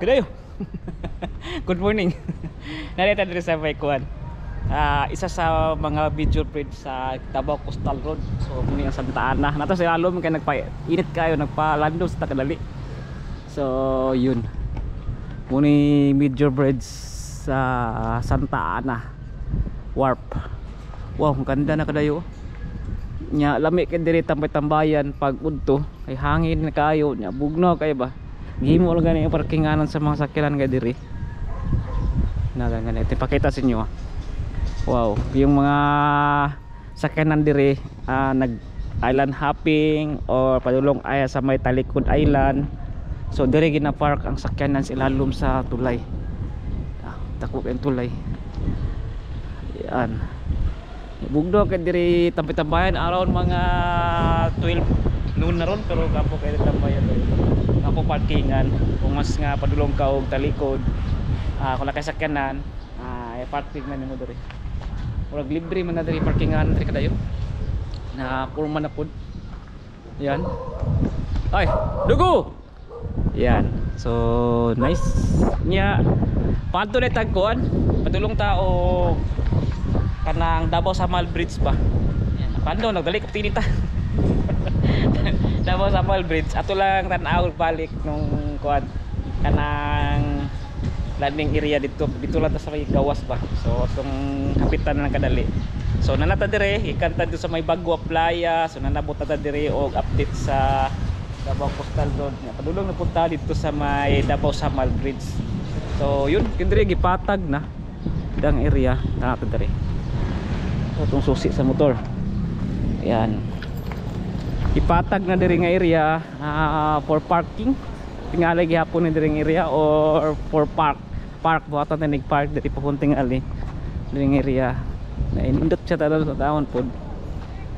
Kudayo. Good morning. Narita diri sa Baikuan. Isa sa mga video bridge sa Davao Coastal Road. So muni ang Santa Ana. Nato si Alom kay nagpa-init kayo, nagpa-lando sa kadali. So yun. Muni major bridge sa Santa Ana. Warp. Wow, ang ganda na kadayo. Nya lami kay diri tambay-tambayan pag udto kay hangin na kayo, nya bugno kay ba. Gihimo lang gani ang parkinganan sa mga sakyanan kay diri. Na lang gani ipakita sa inyo. Wow, yung mga sakyanan diri nag island hopping or padulong ay sa may Talikod Island. So diri gina-park ang sakyanan sa ilalom sa tulay. Takop ang tulay. Yan. Bugdo kay diri tambay-tambayan around mga 12 noon na ron, pero kapo kay tambayan kapo parkingan kung mas nga padulong ka og talikod kung nakay sakyanan parking na nimo diri murag libre man na diri parkingan diri kadayo na purma na pud. Yan ay dugo yan, so nice nya padto na tagkuan padulong ta og kanang Davao Samal Bridge ba. Yan, pando nagdali ko tinita. Davao Samal Bridge ato lang tan-aw balik nung kuan kanang landing area dito lang ta sa may gawas ba. So atong kapitan lang kadali. So nanata dire ikan ta sa may Bagwa Playa. So nanabot ta dire og update sa Davao Coastal Road. Padulong na punta dito sa may Davao Samal Bridge. So yun kindire gipatag na dang area nanata dire. So itong susi sa motor. Ayan. Ipatag na diri nga area for parking. Tingali gihapon ni diri nga area or for park buhatan na nag-park diri papunting ali. Diri nga area. Na inindot siya tadto sa taon pod.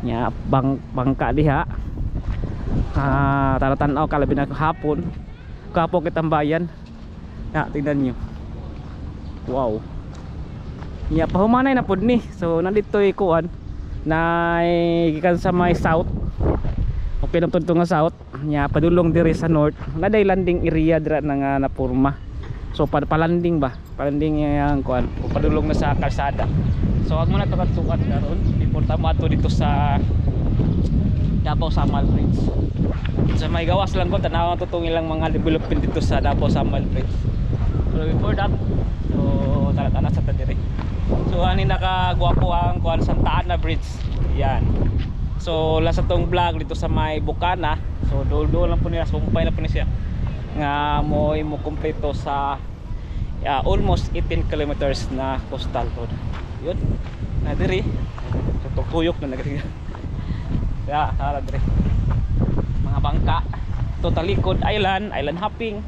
Nya bangka diha. Taratan-aw kalabi na hapon. Kapo kitambayan. Na tingnan niyo. Wow. Nya pahumanay na pod ni. So nandito ikuan na gikan sa may south. Okay lang tunto nga south. Nya padulong diri sa north. Naday landing area dira na nga napurma. So palanding ba? Palanding yang kuan. Padulong na sa kalsada. So ag mo na to katukan karon. Iporta mo ato dito sa Davao Samal Bridge. Sa may gawas lang ko tanaw tutong ilang mga development dito sa Davao Samal Bridge. So before that, so tara-tara sa tadiri. So ani nakagwapo ang kuan Santa Ana Bridge. Yan. So lasa tong vlog dito sa may Bukana. So dol lang po nila, sumpay na po niya nga mo kumpleto sa almost 18 kilometers na coastal road. Yun. Na diri. So tuyok na nagri. Ya, tara diri. Mga bangka. To Talikod Island, island hopping.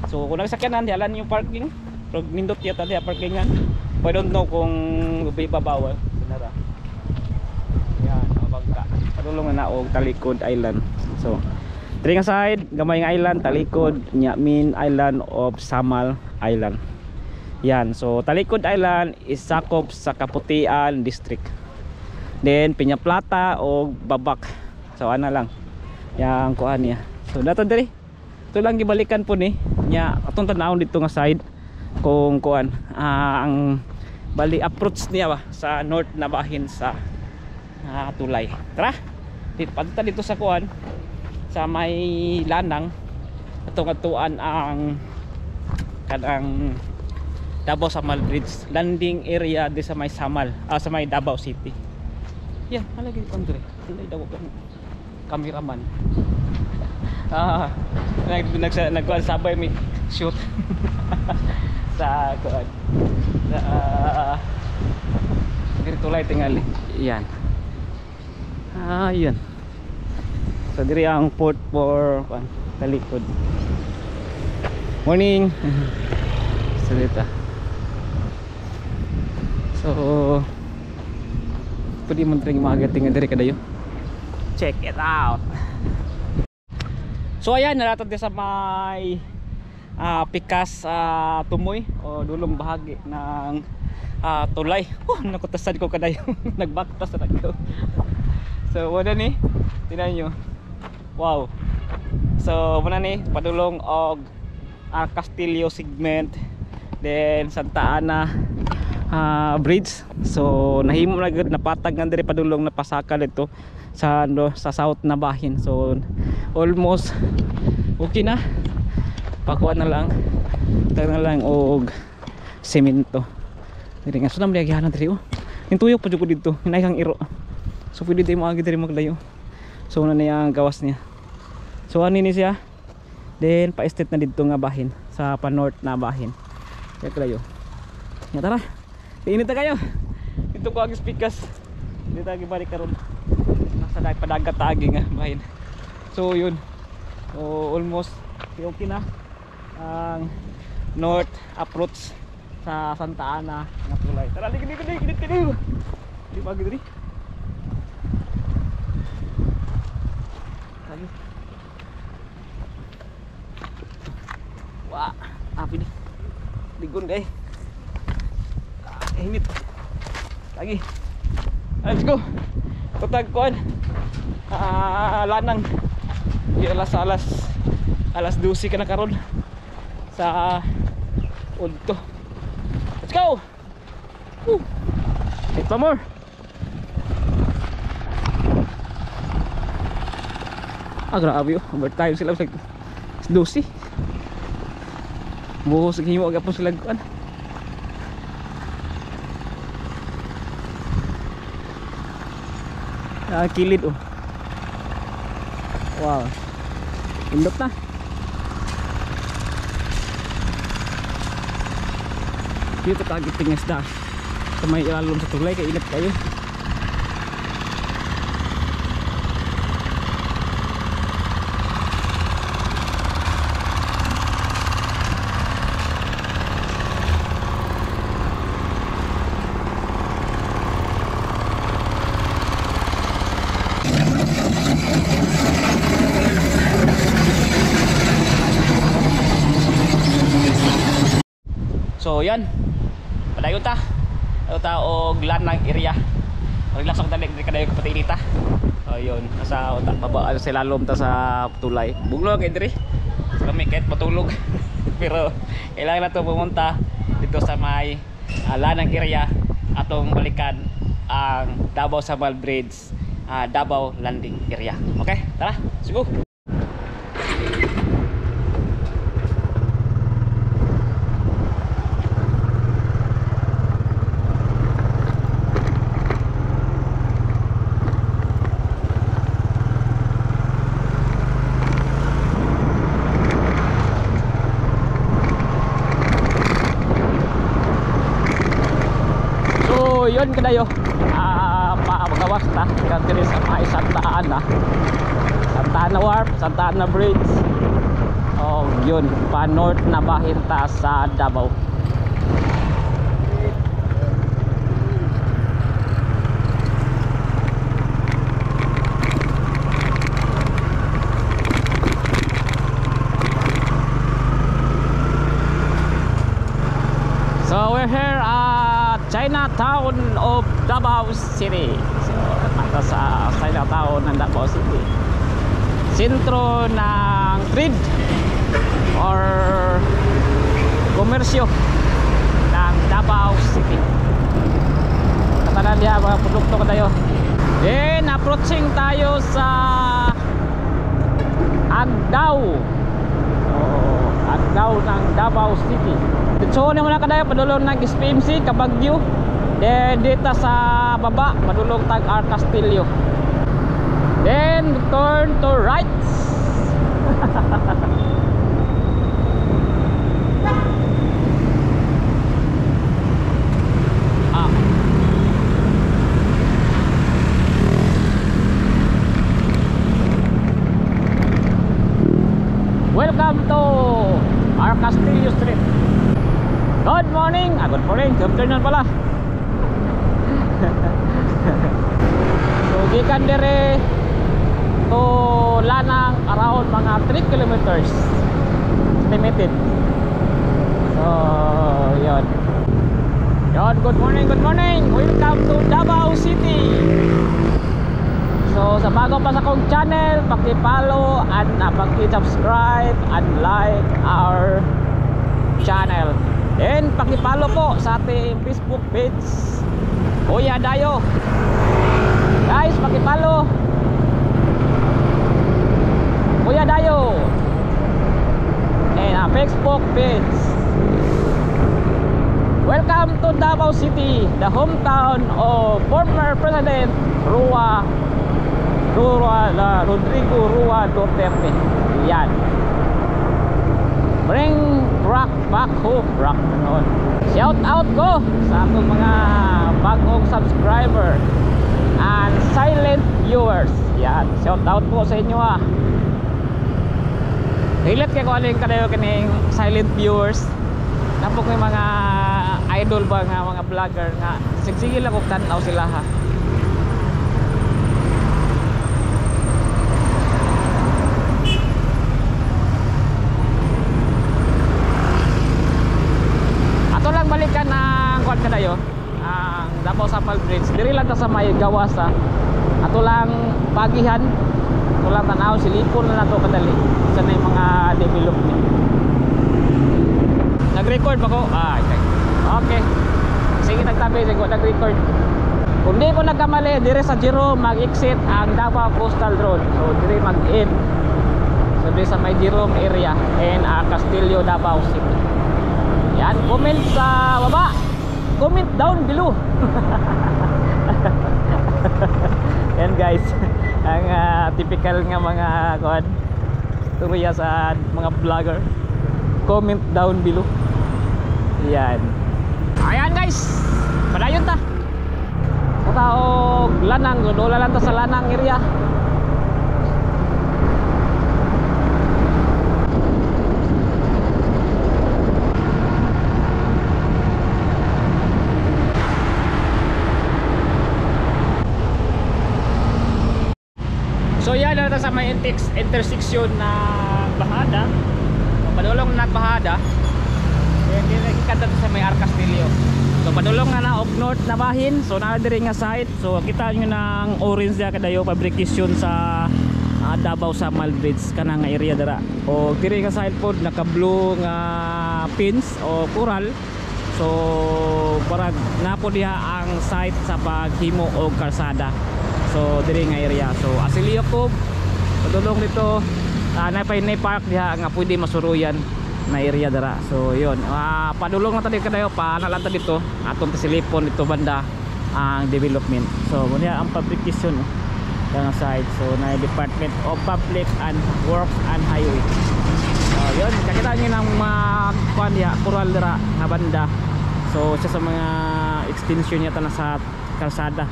So kung nagsakyanan diyan yung parking. Pero nindot yata diya parkingan. I don't know kung bawal. Sinara. Yan, mga bangka. Padulong na og Talikod Island. So, diri nga side, gamay nga island, Talikod, nya main island of Samal Island. Yan, so Talikod Island is sakop sa Kaputian District. Then Peñaplata og Babak. So ana lang. Yang kuan niya. So dato diri. Ito lang gibalikan po ni nya atong tan-awon dito nga side kung kuan ang bali approach niya ba sa north na bahin sa tulay. Tara. Dito dito sa kuan sa may lanang atong atuan ang kanang Davao Samal Bridge landing area di sa may Samal sa may Davao City. Yan, malagi kon dire. Dili daw ko cameraman. Nagkuan sabay mi shoot sa kuan. Dito tulay tingali. Yan. Yan. So diri ang port for Talikod. Morning. Salita. So pwede mo rin magating nga diri kadayo. Check it out. So ayan, naratod sa may pikas tumoy o dulong bahagi ng tulay. Nakutasan ko kadayo. Nagbaktas na ko. So wala ni, tinan nyo. Wow. So muna ni padulong og Castillo segment, then Santa Ana bridge. So nahimo na gud, napatag nga diri padulong napasaka dito sa sa south na bahin. So almost okay na, pakuha na lang og semento diri nga. So namliagyahan na diri yung tuyok pa jud ko dito, hinay kang iro. So pwede tayo maagi diri maglayo. So na niya ang gawas niya. So ani ni siya, then pa-estate na dito nga bahin sa pa-north na bahin. Kaya kayo. Ya tara. Init na kayo. Dito ko agi speakers. Dito agi balik karon. Nasa padagat agi nga bahin. So yun. So almost okay na ang north approach sa Santa Ana nga tulay. Tara dito. Di pagi diri. Lagi. Wah, api nih. Ligon guys. Init. Lagi. Let's go. Tutagkuan. Lanang. Di alas 12 ka na karon sa Udto. Let's go. Wait pa more. Grabe overtime sila sa 12. Buhos himo agapon sila kuan. Kilid wow, indot na. Dito kagiting isda sa may ilalom sa tulay, kay init kayo. So yan, padayon ta og lanang area. Relax ang tanig kadayo kapatid nita. So yun, nasa baba sa lalom ta sa tulay. Buglo kay diri. Sa kami kahit matulog. Pero kailangan na to pumunta dito sa may lanang area atong balikan ang Davao Sabal Bridge, Davao Landing area. Okay, tara, sugo. Yun kadayo magawas ta diri sa may Santa Ana Wharf, Santa Ana Bridge. Yun pa north na bahin ta sa Davao. So we're here at Chinatown of Davao City. So nasa sa Chinatown ng Davao City, sentro ng trade or komersyo ng Davao City. Katanan diya mga produkto ko tayo. Then approaching tayo sa Agdao. Agdao ng Davao City. So ni muna kadayo padulong ng SPMC Kabagyo. Then dito sa baba padulong tag Castillo. Then turn to right. Welcome to Castillo Street. Good morning, good morning, good afternoon pala. So gikan dire to Lanang around mga 3 kilometers estimated. So yun. Good morning, good morning. Welcome to Davao City. So sa bago pa sa akong channel, paki-follow and paki-subscribe and like our channel. And paki-follow po sa ating Facebook page, Kuya Dayo. Guys, paki-follow Kuya Dayo. And Facebook page. Welcome to Davao City, the hometown of former President Rodrigo Rua Duterte. Yan. Bring rock back home. Rock noon. Shout out ko sa atong mga bagong subscriber and silent viewers. Yan. Shout out po sa inyo ah. Relate kayo kung ano yung kadayo kining silent viewers. Napok may mga idol ba nga mga vlogger nga sige lang kung tanaw sila ha. Ato lang balikan ang kuan kadayo ang Davao Sapal Bridge. Diri lang ta sa may gawas ha. Ato lang pagihan. Ato lang tanaw silipon na nato kadali sa may mga development. Nag-record ba ko? Okay. Sige, nagtabi ko nag-record. Kung di ko nagkamali, dire sa Jerome mag-exit ang Davao Coastal Road. So dire mag-in. So dire sa may Jerome area and Castillo, Davao City. Yan, comment sa baba. Comment down below. Yan guys. Ang typical nga mga kuan turya sa mga vlogger. Comment down below. Yan. Ayan guys, padayon ta. Kataog lanang, dola lang ta sa lanang area. So yan na sa may intersection na Bahada. Padulong na Bahada. Then kita sa may Castillo. So padulong na of north na bahin. So na diri nga site. So kita nyo ng orange dia kadayo fabrication sa Davao Samal Bridge kanang area dara. O diri nga site pod naka blue nga pins o coral. So para napo diha ang site sa paghimo og kalsada. So diri nga area. So Asilio ko padulong dito napay park diha nga pwede masuruyan na area dara. So yun, padulong na tadi kadayo pa na lang ta dito atong silipon dito banda ang development. So muna ang fabrication nga side. So na Department of Public and Works and Highway. So yun, kakita nyo ng mga kuan diha coral dara nga banda. So siya sa mga extension yata na sa kalsada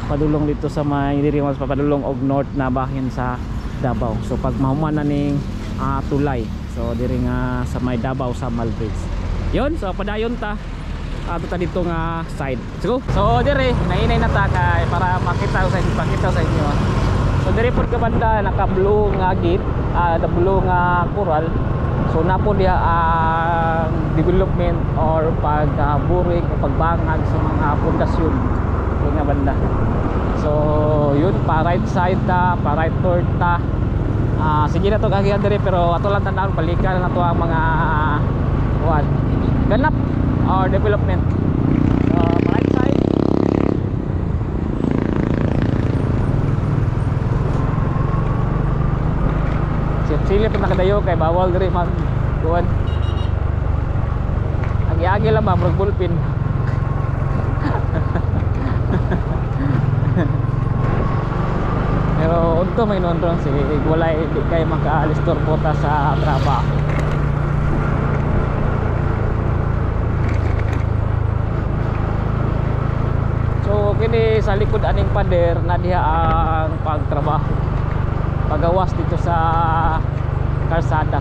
padulong dito sa may diri mas papadulong og north na bahin sa Davao. So pag mahuman na ning tulay, so diri nga sa may Davao Samal Bridge. Yun, so padayon ta ato ta dito nga side. So diri nainay na ta kay para makita sa inyo. So diri pud ka banda naka blue nga gate, the blue nga coral. So napo diha ang development or pagburing o pagbangag sa mga pundasyon nga banda. So yun, pa right side ta, pa right turn ta. Sige na to kagihan diri pero ato lang tandaan balikan na to ang mga ganap or development. So pa right side. Silip na kadayo kay bawal diri mag kuan. Agi-agi lang ba murag bulpin. Pero unto may nondron si walay di kay maka-alistor pota sa trabaho. So kini sa likod aning pader na diha ang pagtrabaho. Pagawas dito sa kalsada.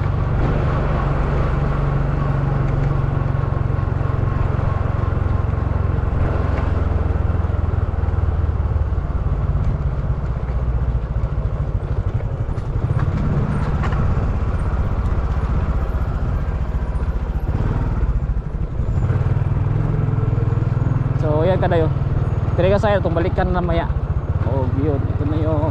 So yan kadayo. Tira saya itong balikan na maya. Oh, yun. Ito na yung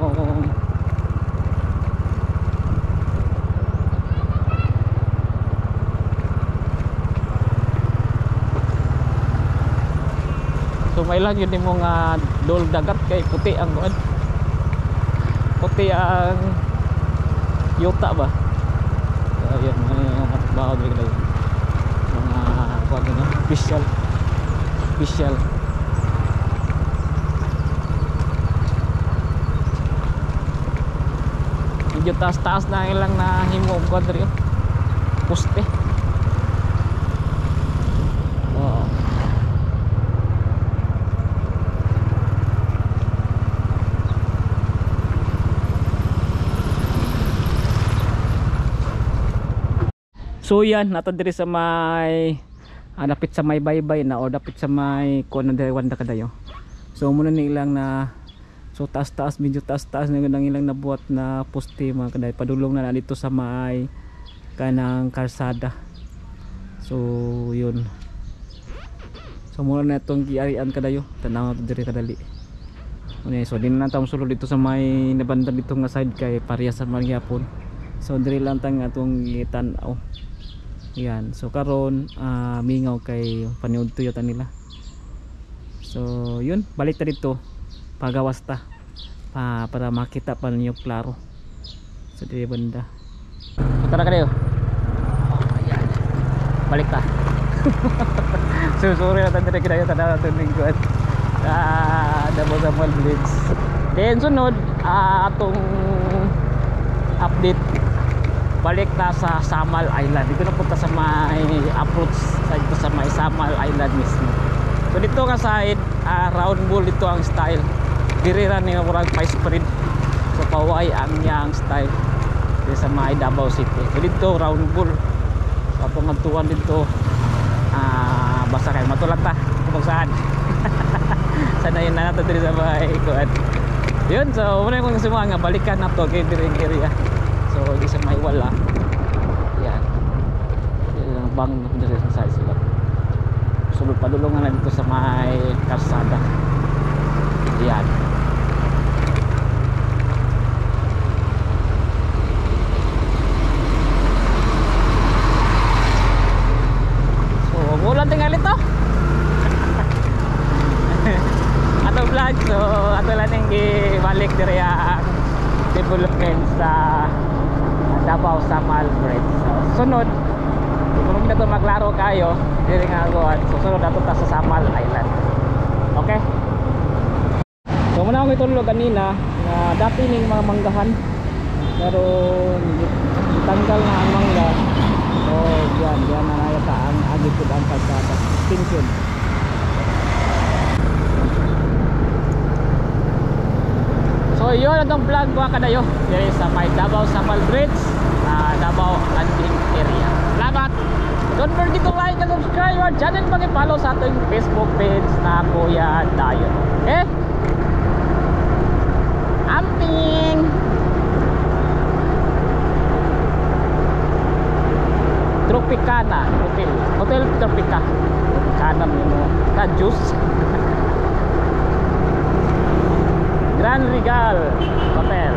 may lang yun yung mga dol dagat kay puti ang kuan. Puti ang yuta ba. So yun, mga bago bigla yun. Mga kuan yun, official. Medyo taas-taas na ilang na himo og kuan diri. Poste. Wow. So yan, nato diri sa may dapit sa may baybay na o dapit sa may kuno diri wanda kadayo. So muna ni ilang na so taas-taas, medyo taas-taas na nang ilang nabuhat na poste mga kaday. Padulong na dito sa may kanang kalsada. So yun. So muna na itong giarian kadayo. Tanaw to diri kadali. So din na tayo sulod dito sa may nabanda dito nga side kay parehas sa man gyapon. So diri lang tang atong gitan-aw. Yan, so karon mingaw kay paniud tuyota nila. So yun, balik ta dito pagawas ta para makita pa ninyo klaro sa diri banda. Tara kayo. Ayan. Balik ta. So sorry na tanda kinayo tanda tuning ko at double blitz. Then sunod atong update, balik na sa Samal Island. Dito na punta sa may approach sa may Samal Island mismo. So dito ka side round ball dito ang style. Diriran ni murag pa spread. So paway ang yang style dito sa may Davao City. So dito round ball. So atong adtuan dito basta kay matulak ta kung saan. Sana yun na nato diri sa may kuan. Yun, so muna kong sumuha nga balikan na to kay diring area. So di sa may wala. Yan. Yung bang dito sa side sila. Sulod padulungan na dito sa may kalsada. Yan. So mulan tingali to. Ato vlog, so ato lang yung balik diri ang development sa Davao Samal Bridge. So, sunod kung na ito maglaro kayo diri nga aguan, so sunod ato ta sa Samal Island. Okay, so muna akong itulog kanina na dati ning mga manggahan pero tanggal na ang mangga. So yan na nayata ang agipod ang kalsada extinction. So yun ang vlog ko kadayo diri sa may Davao Samal Bridge, Davao Landing area. Salamat! Don't forget to like and subscribe our channel, pag-follow sa ating Facebook page na Kuya Dayon. Okay? Amping! Tropicana Hotel Tropicana mo na juice. Grand Regal Hotel.